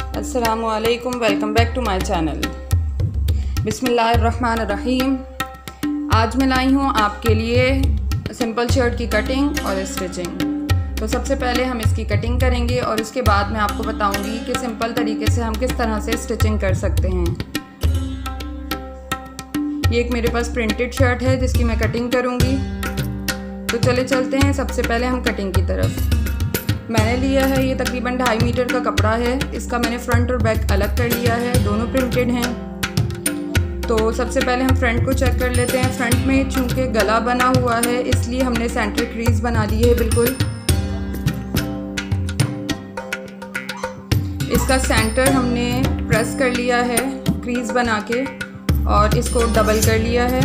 अस्सलामुअलैकुम, welcome back to my channel. बिस्मिल्लाहिर्रहमानिर्रहीम। आज मैं लाई हूँ आपके लिए सिंपल शर्ट की कटिंग और स्टिचिंग। तो सबसे पहले हम इसकी कटिंग करेंगे और उसके बाद मैं आपको बताऊंगी कि सिंपल तरीके से हम किस तरह से स्टिचिंग कर सकते हैं। ये एक मेरे पास प्रिंटेड शर्ट है जिसकी मैं कटिंग करूँगी। तो चले चलते हैं सबसे पहले हम कटिंग की तरफ। मैंने लिया है ये तकरीबन 2.5 मीटर का कपड़ा है। इसका मैंने फ्रंट और बैक अलग कर लिया है, दोनों प्रिंटेड हैं। तो सबसे पहले हम फ्रंट को चेक कर लेते हैं। फ्रंट में चूंकि गला बना हुआ है इसलिए हमने सेंटर क्रीज बना ली है बिल्कुल। इसका सेंटर हमने प्रेस कर लिया है क्रीज बना के और इसको डबल कर लिया है।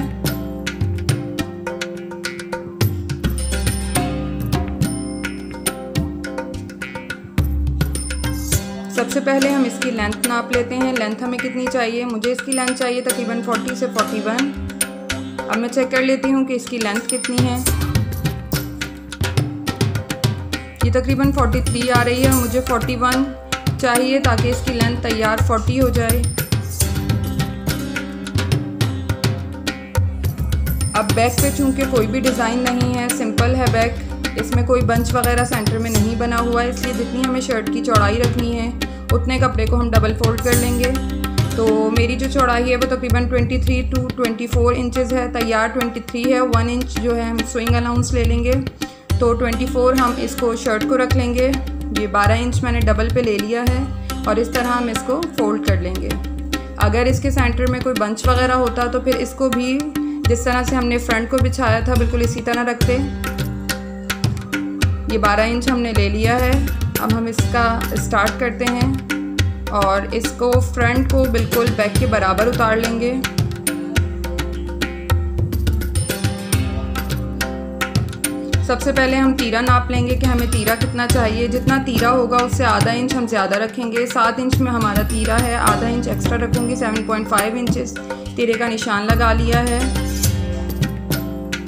सबसे पहले हम इसकी लेंथ नाप लेते हैं। लेंथ हमें कितनी चाहिए? मुझे इसकी लेंथ चाहिए तकरीबन 40 से 41। अब मैं चेक कर लेती हूँ कि इसकी लेंथ कितनी है। ये तकरीबन 43 आ रही है। मुझे 41 चाहिए ताकि इसकी लेंथ तैयार 40 हो जाए। अब बैक पे चूँकि कोई भी डिज़ाइन नहीं है, सिंपल है बैक, इसमें कोई बंच वगैरह सेंटर में नहीं बना हुआ है, इसलिए जितनी हमें शर्ट की चौड़ाई रखनी है उतने कपड़े को हम डबल फोल्ड कर लेंगे। तो मेरी जो चौड़ाई है वो तकरीबन 23 to 24 इंचेस है। तैयार 23 है। 1 इंच जो है हम स्विंग अलाउंस ले लेंगे। तो 24 हम इसको शर्ट को रख लेंगे। ये 12 इंच मैंने डबल पे ले लिया है और इस तरह हम इसको फोल्ड कर लेंगे। अगर इसके सेंटर में कोई बंच वगैरह होता तो फिर इसको भी जिस तरह से हमने फ्रंट को बिछाया था बिल्कुल इसी तरह रखते। ये 12 इंच हमने ले लिया है। अब हम इसका स्टार्ट करते हैं और इसको फ्रंट को बिल्कुल बैक के बराबर उतार लेंगे। सबसे पहले हम तीरा नाप लेंगे कि हमें तीरा कितना चाहिए। जितना तीरा होगा उससे आधा इंच हम ज़्यादा रखेंगे। 7 इंच में हमारा तीरा है, आधा इंच एक्स्ट्रा रखूँगी। 7.5 इंचेस तीरे का निशान लगा लिया है।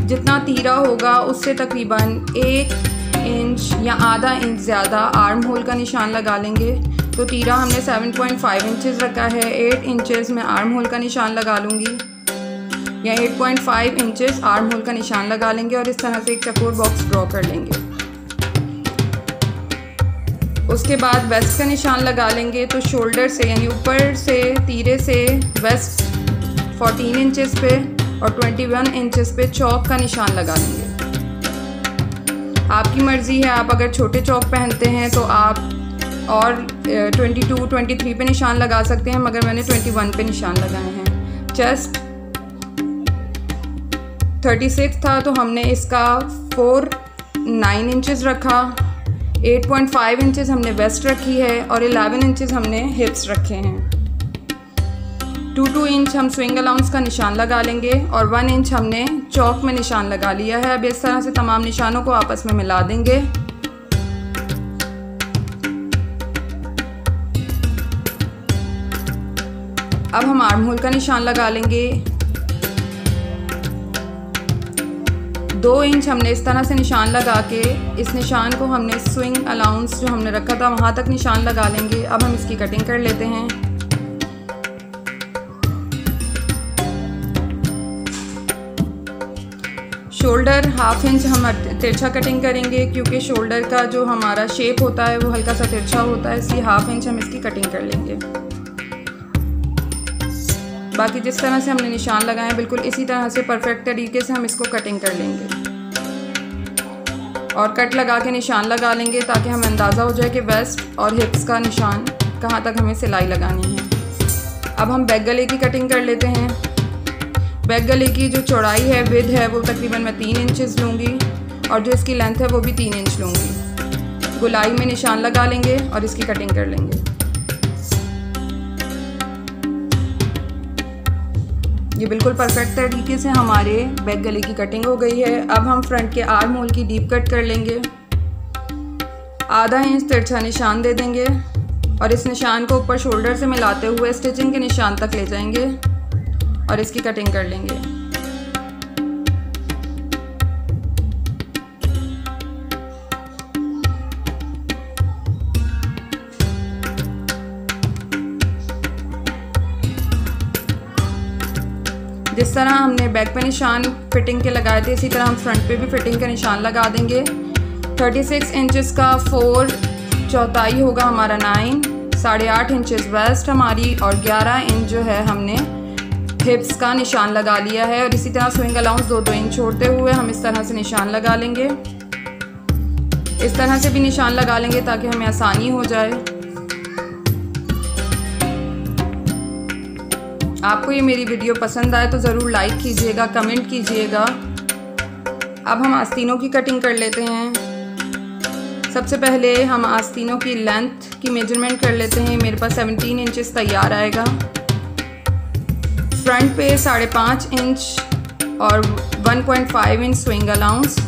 जितना तीरा होगा उससे तकरीबन 1 इंच या आधा इंच ज़्यादा आर्म होल का निशान लगा लेंगे। तो तीरा हमने 7.5 इंचेस रखा है। 8 इंचेस में आर्म होल का निशान लगा लूँगी या 8.5 इंचेस आर्म होल का निशान लगा लेंगे और इस तरह से एक चकोर बॉक्स ड्रॉ कर लेंगे। उसके बाद वेस्ट का निशान लगा लेंगे। तो शोल्डर से यानी ऊपर से तीरे से वेस्ट 14 इंचेस पे और 21 इंचेस पे चौक का निशान लगा लेंगे। आपकी मर्ज़ी है, आप अगर छोटे चौक पहनते हैं तो आप और 22, 23 पे निशान लगा सकते हैं, मगर मैंने 21 पे निशान लगाए हैं। चेस्ट 36 था तो हमने इसका 9 इंचेस रखा। 8.5 इंचेस हमने वेस्ट रखी है और 11 इंचेस हमने हिप्स रखे हैं। 2 इंच हम स्विंग अलाउंस का निशान लगा लेंगे और 1 इंच हमने चौक में निशान लगा लिया है। अब इस तरह से तमाम निशानों को आपस में मिला देंगे। अब हम आर्म होल का निशान लगा लेंगे। 2 इंच हमने इस तरह से निशान लगा के इस निशान को हमने स्विंग अलाउंस जो हमने रखा था वहाँ तक निशान लगा लेंगे। अब हम इसकी कटिंग कर लेते हैं। शोल्डर 1/2 इंच हम तिरछा कटिंग करेंगे क्योंकि शोल्डर का जो हमारा शेप होता है वो हल्का सा तिरछा होता है, इसलिए 1/2 इंच हम इसकी कटिंग कर लेंगे। बाकी जिस तरह से हमने निशान लगाए हैं बिल्कुल इसी तरह से परफेक्ट तरीके से हम इसको कटिंग कर लेंगे और कट लगा के निशान लगा लेंगे ताकि हमें अंदाज़ा हो जाए कि वेस्ट और हिप्स का निशान कहाँ तक हमें सिलाई लगानी है। अब हम बैक गले की कटिंग कर लेते हैं। बैक गले की जो चौड़ाई है, विड्थ है, वो तकरीबन मैं 3 इंचेस लूँगी और जो इसकी लेंथ है वो भी 3 इंच लूँगी। गोलाई में निशान लगा लेंगे और इसकी कटिंग कर लेंगे। ये बिल्कुल परफेक्ट तरीके से हमारे बैक गले की कटिंग हो गई है। अब हम फ्रंट के आर्म होल की डीप कट कर लेंगे। आधा इंच तिरछा निशान दे देंगे और इस निशान को ऊपर शोल्डर से मिलाते हुए स्टिचिंग के निशान तक ले जाएंगे और इसकी कटिंग कर लेंगे। जिस तरह हमने बैक पे निशान फिटिंग के लगाए थे इसी तरह हम फ्रंट पे भी फिटिंग का निशान लगा देंगे। 36 इंचेस का 4 चौथाई होगा हमारा 9, 8.5 इंचेस वेस्ट हमारी और 11 इंच जो है हमने हिप्स का निशान लगा लिया है। और इसी तरह स्विंग अलाउंस 2-2 इंच छोड़ते हुए हम इस तरह से निशान लगा लेंगे। इस तरह से भी निशान लगा लेंगे ताकि हमें आसानी हो जाए। आपको ये मेरी वीडियो पसंद आए तो ज़रूर लाइक कीजिएगा, कमेंट कीजिएगा। अब हम आस्तीनों की कटिंग कर लेते हैं। सबसे पहले हम आस्तीनों की लेंथ की मेजरमेंट कर लेते हैं। मेरे पास 17 इंचेस तैयार आएगा। फ्रंट पे 5.5 इंच और 1.5 इंच स्विंग अलाउंस।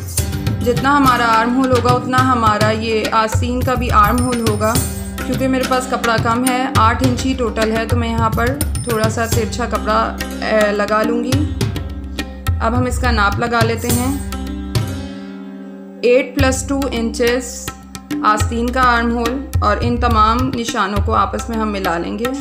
जितना हमारा आर्म होल होगा उतना हमारा ये आस्तीन का भी आर्म होल होगा। क्योंकि मेरे पास कपड़ा कम है, 8 इंच ही टोटल है, तो मैं यहाँ पर थोड़ा सा तिरछा कपड़ा लगा लूँगी। अब हम इसका नाप लगा लेते हैं। 8 + 2 इंचेस आस्तीन का आर्म होल और इन तमाम निशानों को आपस में हम मिला लेंगे।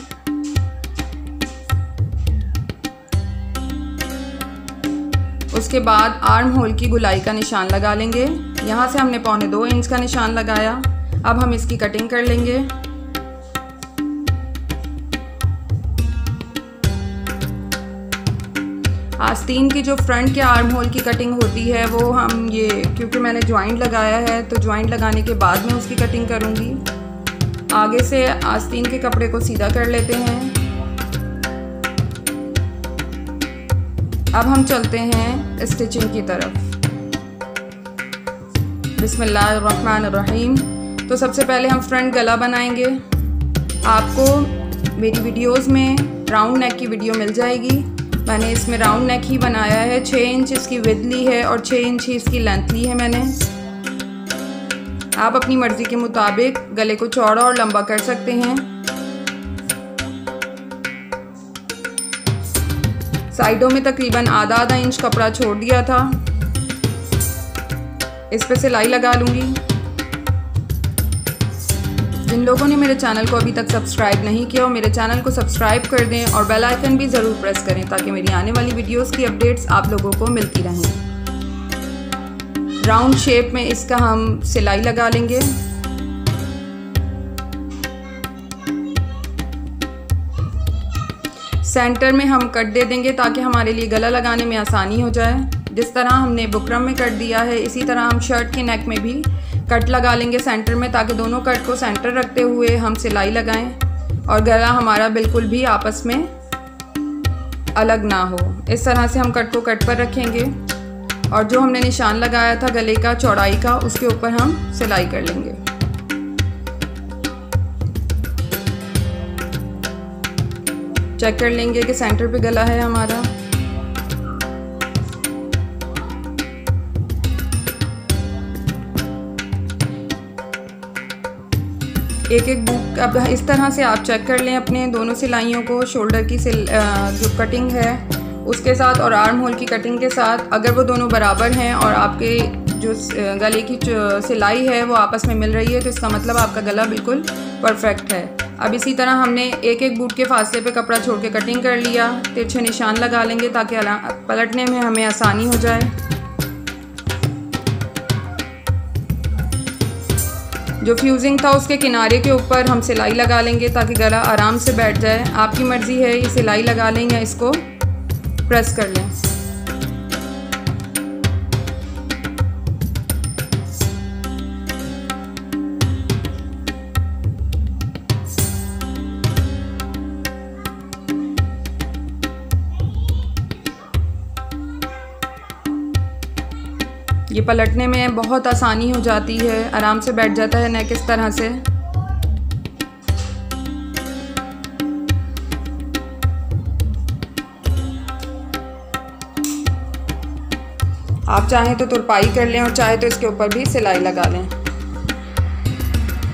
उसके बाद आर्म होल की गुलाई का निशान लगा लेंगे। यहाँ से हमने 1.25 इंच का निशान लगाया। अब हम इसकी कटिंग कर लेंगे। आस्तीन की जो फ्रंट के आर्म होल की कटिंग होती है वो हम ये क्योंकि मैंने जॉइंट लगाया है तो जॉइंट लगाने के बाद में उसकी कटिंग करूँगी। आगे से आस्तीन के कपड़े को सीधा कर लेते हैं। अब हम चलते हैं स्टिचिंग की तरफ। बिस्मिल्लाहिर्रहमानिर्रहीम। तो सबसे पहले हम फ्रंट गला बनाएंगे। आपको मेरी वीडियोस में राउंड नेक की वीडियो मिल जाएगी। मैंने इसमें राउंड नेक ही बनाया है। 6 इंच इसकी विड्थ ली है और 6 इंच ही इसकी लेंथ ली है मैंने। आप अपनी मर्ज़ी के मुताबिक गले को चौड़ा और लंबा कर सकते हैं। साइडों में तकरीबन आधा इंच कपड़ा छोड़ दिया था। इस पे सिलाई लगा लूँगी। जिन लोगों ने मेरे चैनल को अभी तक सब्सक्राइब नहीं किया हो मेरे चैनल को सब्सक्राइब कर दें और बेल आइकन भी ज़रूर प्रेस करें ताकि मेरी आने वाली वीडियोस की अपडेट्स आप लोगों को मिलती रहें। राउंड शेप में इसका हम सिलाई लगा लेंगे। सेंटर में हम कट दे देंगे ताकि हमारे लिए गला लगाने में आसानी हो जाए। जिस तरह हमने बुकरम में कट दिया है इसी तरह हम शर्ट के नेक में भी कट लगा लेंगे सेंटर में, ताकि दोनों कट को सेंटर रखते हुए हम सिलाई लगाएं और गला हमारा बिल्कुल भी आपस में अलग ना हो। इस तरह से हम कट को कट पर रखेंगे और जो हमने निशान लगाया था गले का चौड़ाई का उसके ऊपर हम सिलाई कर लेंगे। चेक कर लेंगे कि सेंटर पे गला है हमारा। एक एक बुक अब इस तरह से आप चेक कर लें अपने दोनों सिलाइयों को, शोल्डर की जो कटिंग है उसके साथ और आर्म होल की कटिंग के साथ। अगर वो दोनों बराबर हैं और आपके जो गले की सिलाई है वो आपस में मिल रही है तो इसका मतलब आपका गला बिल्कुल परफेक्ट है। अब इसी तरह हमने एक एक बूट के फासले पे कपड़ा छोड़ के कटिंग कर लिया। तिरछे निशान लगा लेंगे ताकि पलटने में हमें आसानी हो जाए। जो फ्यूजिंग था उसके किनारे के ऊपर हम सिलाई लगा लेंगे ताकि गला आराम से बैठ जाए। आपकी मर्ज़ी है ये सिलाई लगा लें या इसको प्रेस कर लें। ये पलटने में बहुत आसानी हो जाती है, आराम से बैठ जाता है नेक इस तरह से। आप चाहें तो तुरपाई कर लें और चाहे तो इसके ऊपर भी सिलाई लगा लें।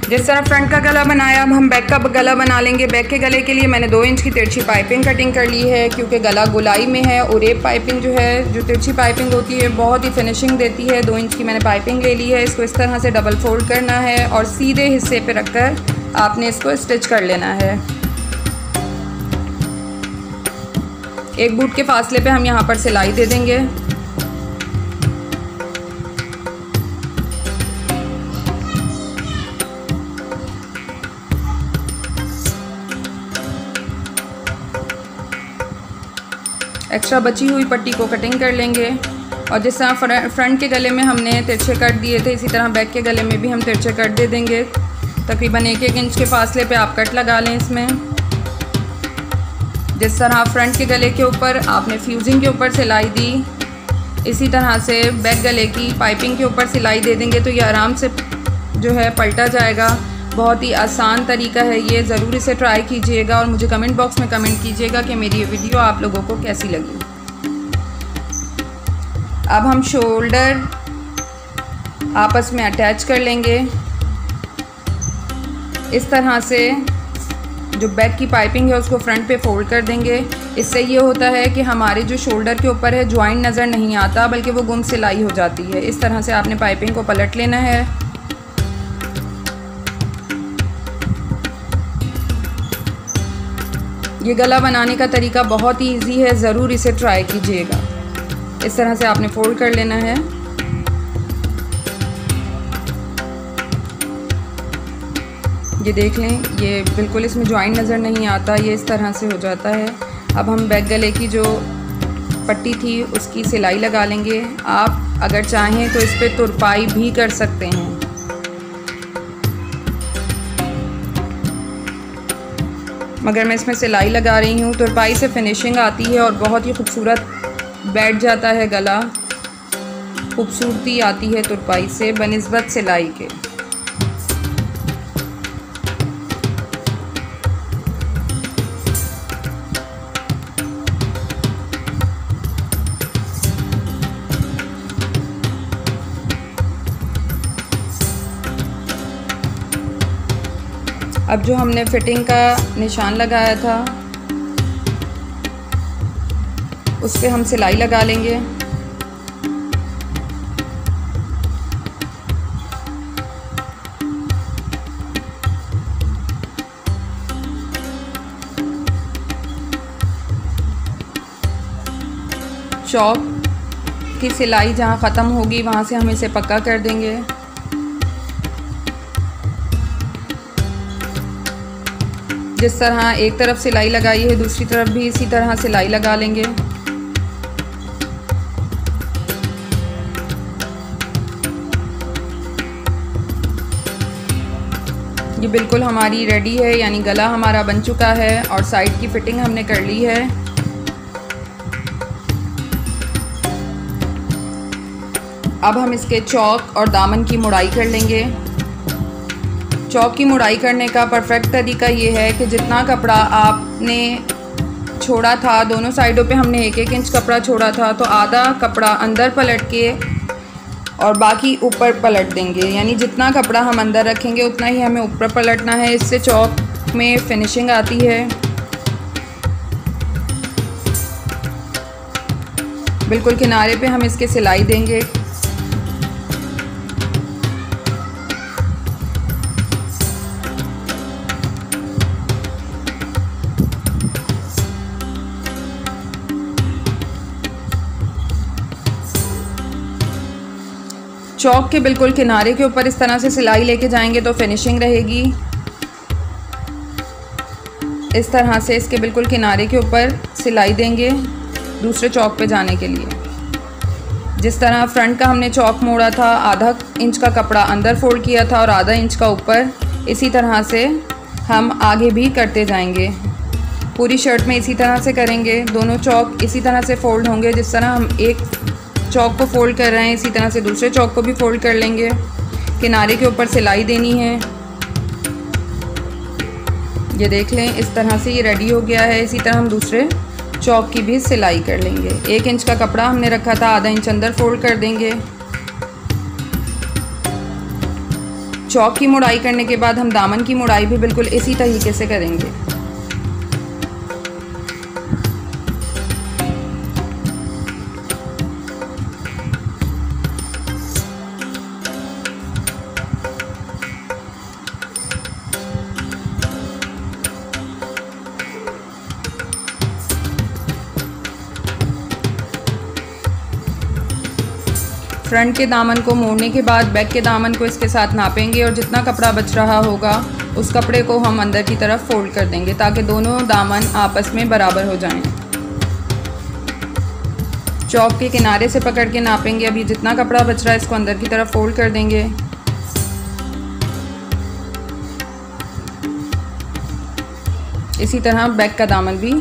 जिस तरह फ्रंट का गला बनाया अब हम बैक का गला बना लेंगे। बैक के गले के लिए मैंने 2 इंच की तिरछी पाइपिंग कटिंग कर ली है क्योंकि गला गुलाई में है और ये पाइपिंग जो है जो तिरछी पाइपिंग होती है बहुत ही फिनिशिंग देती है। 2 इंच की मैंने पाइपिंग ले ली है। इसको इस तरह से डबल फोल्ड करना है और सीधे हिस्से पे रखकर आपने इसको स्टिच कर लेना है। 1 बूट के फासले पे हम यहाँ पर सिलाई दे देंगे। एक्स्ट्रा बची हुई पट्टी को कटिंग कर लेंगे और जिस तरह फ्रंट के गले में हमने तिरछे कट दिए थे, इसी तरह बैक के गले में भी हम तिरछे कट दे देंगे। तकरीबन 1-1 इंच के फासले पे आप कट लगा लें। इसमें जिस तरह फ्रंट के गले के ऊपर आपने फ्यूजिंग के ऊपर सिलाई दी, इसी तरह से बैक गले की पाइपिंग के ऊपर सिलाई दे देंगे तो ये आराम से जो है पलटा जाएगा। बहुत ही आसान तरीका है ये, ज़रूर इसे ट्राई कीजिएगा और मुझे कमेंट बॉक्स में कमेंट कीजिएगा कि मेरी ये वीडियो आप लोगों को कैसी लगी। अब हम शोल्डर आपस में अटैच कर लेंगे। इस तरह से जो बैक की पाइपिंग है उसको फ्रंट पे फोल्ड कर देंगे। इससे ये होता है कि हमारे जो शोल्डर के ऊपर है जॉइंट नज़र नहीं आता, बल्कि वो गुम सिलाई हो जाती है। इस तरह से आपने पाइपिंग को पलट लेना है। ये गला बनाने का तरीका बहुत ही इजी है, ज़रूर इसे ट्राई कीजिएगा। इस तरह से आपने फोल्ड कर लेना है। ये देख लें, ये बिल्कुल इसमें जॉइंट नज़र नहीं आता, ये इस तरह से हो जाता है। अब हम बैक गले की जो पट्टी थी उसकी सिलाई लगा लेंगे। आप अगर चाहें तो इस पर तुरपाई भी कर सकते हैं। मगर मैं इसमें सिलाई लगा रही हूँ। तुरपाई से फिनिशिंग आती है और बहुत ही खूबसूरत बैठ जाता है गला। खूबसूरती आती है तुरपाई से बनिस्बत सिलाई के। अब जो हमने फिटिंग का निशान लगाया था उस पे हम सिलाई लगा लेंगे। चौक की सिलाई जहाँ ख़त्म होगी वहाँ से हम इसे पक्का कर देंगे। जिस तरह एक तरफ सिलाई लगाई है दूसरी तरफ भी इसी तरह सिलाई लगा लेंगे। ये बिल्कुल हमारी रेडी है, यानी गला हमारा बन चुका है और साइड की फिटिंग हमने कर ली है। अब हम इसके चौक और दामन की मुड़ाई कर लेंगे। चौक की मुड़ाई करने का परफेक्ट तरीका ये है कि जितना कपड़ा आपने छोड़ा था, दोनों साइडों पे हमने 1-1 इंच कपड़ा छोड़ा था, तो आधा कपड़ा अंदर पलट के और बाकी ऊपर पलट देंगे। यानी जितना कपड़ा हम अंदर रखेंगे उतना ही हमें ऊपर पलटना है। इससे चौक में फिनिशिंग आती है। बिल्कुल किनारे पे हम इसके सिलाई देंगे। चौक के बिल्कुल किनारे के ऊपर इस तरह से सिलाई लेके जाएंगे तो फिनिशिंग रहेगी। इस तरह से इसके बिल्कुल किनारे के ऊपर सिलाई देंगे दूसरे चौक पे जाने के लिए। जिस तरह फ्रंट का हमने चौक मोड़ा था, आधा इंच का कपड़ा अंदर फोल्ड किया था और आधा इंच का ऊपर, इसी तरह से हम आगे भी करते जाएंगे। पूरी शर्ट में इसी तरह से करेंगे। दोनों चौक इसी तरह से फोल्ड होंगे। जिस तरह हम एक चौक को फोल्ड कर रहे हैं इसी तरह से दूसरे चौक को भी फोल्ड कर लेंगे। किनारे के ऊपर सिलाई देनी है। ये देख लें, इस तरह से ये रेडी हो गया है। इसी तरह हम दूसरे चौक की भी सिलाई कर लेंगे। 1 इंच का कपड़ा हमने रखा था, आधा इंच अंदर फोल्ड कर देंगे। चौक की मुड़ाई करने के बाद हम दामन की मुड़ाई भी बिल्कुल इसी तरीके से करेंगे। फ्रंट के दामन को मोड़ने के बाद बैक के दामन को इसके साथ नापेंगे और जितना कपड़ा बच रहा होगा उस कपड़े को हम अंदर की तरफ फोल्ड कर देंगे ताकि दोनों दामन आपस में बराबर हो जाएं। चौक के किनारे से पकड़ के नापेंगे। अभी जितना कपड़ा बच रहा है इसको अंदर की तरफ फोल्ड कर देंगे। इसी तरह बैक का दामन भी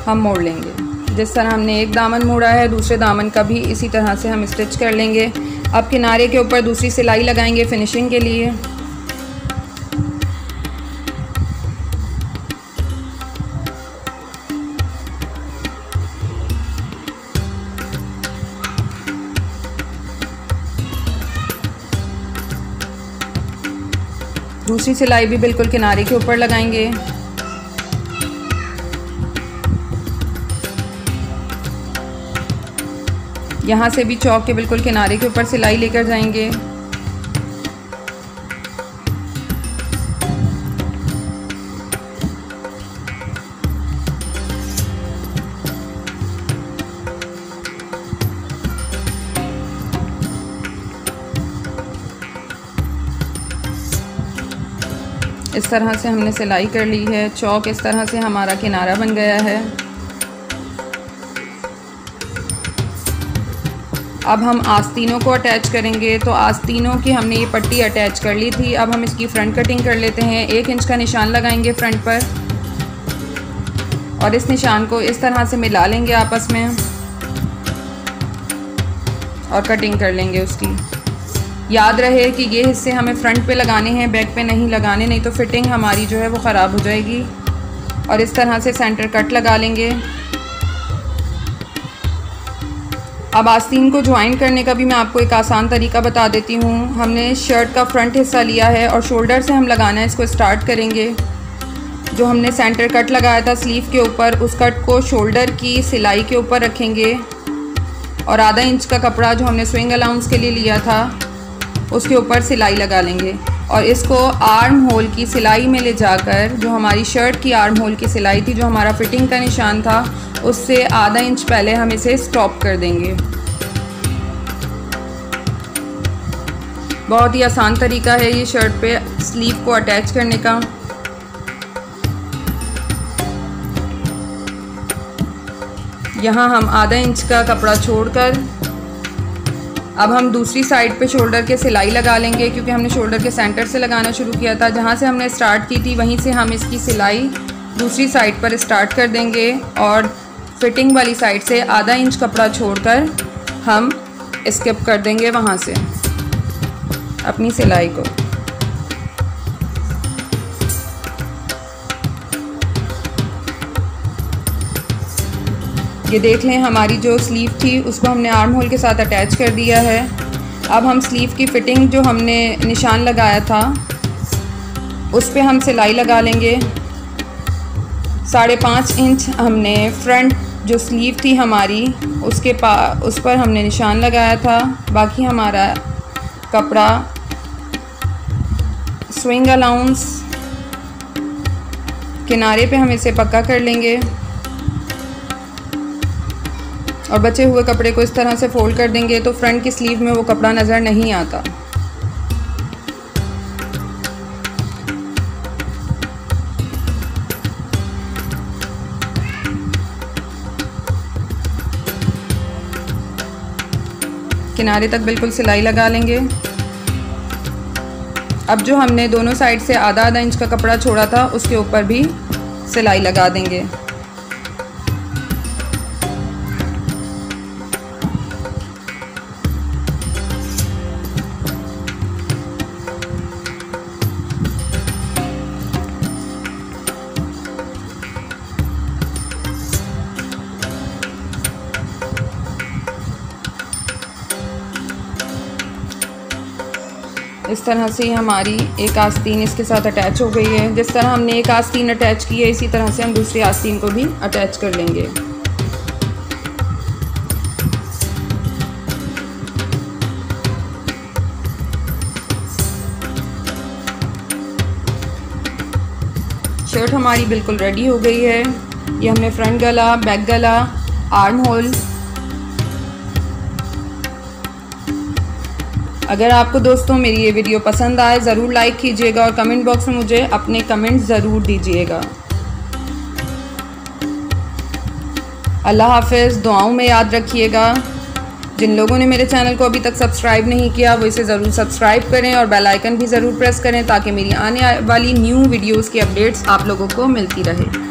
हम मोड़ लेंगे। जिस तरह हमने एक दामन मोड़ा है दूसरे दामन का भी इसी तरह से हम स्टिच कर लेंगे। अब किनारे के ऊपर दूसरी सिलाई लगाएंगे फिनिशिंग के लिए। दूसरी सिलाई भी बिल्कुल किनारे के ऊपर लगाएंगे। यहाँ से भी चौक के बिल्कुल किनारे के ऊपर सिलाई लेकर जाएंगे। इस तरह से हमने सिलाई कर ली है। चौक इस तरह से हमारा किनारा बन गया है। अब हम आस्तीनों को अटैच करेंगे। तो आस्तीनों की हमने ये पट्टी अटैच कर ली थी। अब हम इसकी फ्रंट कटिंग कर लेते हैं। 1 इंच का निशान लगाएंगे फ्रंट पर और इस निशान को इस तरह से मिला लेंगे आपस में और कटिंग कर लेंगे उसकी। याद रहे कि ये हिस्से हमें फ्रंट पे लगाने हैं, बैक पे नहीं लगाने, नहीं तो फिटिंग हमारी जो है वो ख़राब हो जाएगी। और इस तरह से सेंटर कट लगा लेंगे। अब आस्तीन को ज्वाइन करने का भी मैं आपको एक आसान तरीका बता देती हूँ। हमने शर्ट का फ्रंट हिस्सा लिया है और शोल्डर से हम लगाना है। इसको स्टार्ट करेंगे। जो हमने सेंटर कट लगाया था स्लीव के ऊपर उस कट को शोल्डर की सिलाई के ऊपर रखेंगे और आधा इंच का कपड़ा जो हमने स्विंग अलाउंस के लिए लिया था उसके ऊपर सिलाई लगा लेंगे और इसको आर्म होल की सिलाई में ले जाकर, जो हमारी शर्ट की आर्म होल की सिलाई थी, जो हमारा फिटिंग का निशान था, उससे आधा इंच पहले हम इसे स्टॉप कर देंगे। बहुत ही आसान तरीका है ये शर्ट पे स्लीव को अटैच करने का। यहाँ हम आधा इंच का कपड़ा छोड़कर अब हम दूसरी साइड पे शोल्डर के सिलाई लगा लेंगे, क्योंकि हमने शोल्डर के सेंटर से लगाना शुरू किया था। जहाँ से हमने स्टार्ट की थी वहीं से हम इसकी सिलाई दूसरी साइड पर स्टार्ट कर देंगे और फिटिंग वाली साइड से आधा इंच कपड़ा छोड़कर हम स्किप कर देंगे वहाँ से अपनी सिलाई को। ये देख लें हमारी जो स्लीव थी उसको हमने आर्म होल के साथ अटैच कर दिया है। अब हम स्लीव की फ़िटिंग जो हमने निशान लगाया था उस पे हम सिलाई लगा लेंगे। 5.5 इंच हमने फ्रंट जो स्लीव थी हमारी उस पर हमने निशान लगाया था। बाकी हमारा कपड़ा स्विंग अलाउंस किनारे पे हम इसे पक्का कर लेंगे और बचे हुए कपड़े को इस तरह से फोल्ड कर देंगे तो फ्रंट की स्लीव में वो कपड़ा नज़र नहीं आता। किनारे तक बिल्कुल सिलाई लगा लेंगे। अब जो हमने दोनों साइड से आधा इंच का कपड़ा छोड़ा था उसके ऊपर भी सिलाई लगा देंगे। इस तरह से हमारी एक आस्तीन इसके साथ अटैच हो गई है। जिस तरह हमने एक आस्तीन अटैच की है इसी तरह से हम दूसरी आस्तीन को भी अटैच कर लेंगे। शर्ट हमारी बिल्कुल रेडी हो गई है। ये हमने फ्रंट गला, बैक गला, आर्म होल अगर आपको दोस्तों मेरी ये वीडियो पसंद आए ज़रूर लाइक कीजिएगा और कमेंट बॉक्स में मुझे अपने कमेंट ज़रूर दीजिएगा। अल्लाह हाफ़िज़। दुआओं में याद रखिएगा। जिन लोगों ने मेरे चैनल को अभी तक सब्सक्राइब नहीं किया वो इसे ज़रूर सब्सक्राइब करें और बेल आइकन भी ज़रूर प्रेस करें ताकि मेरी आने वाली न्यू वीडियोज़ की अपडेट्स आप लोगों को मिलती रहे।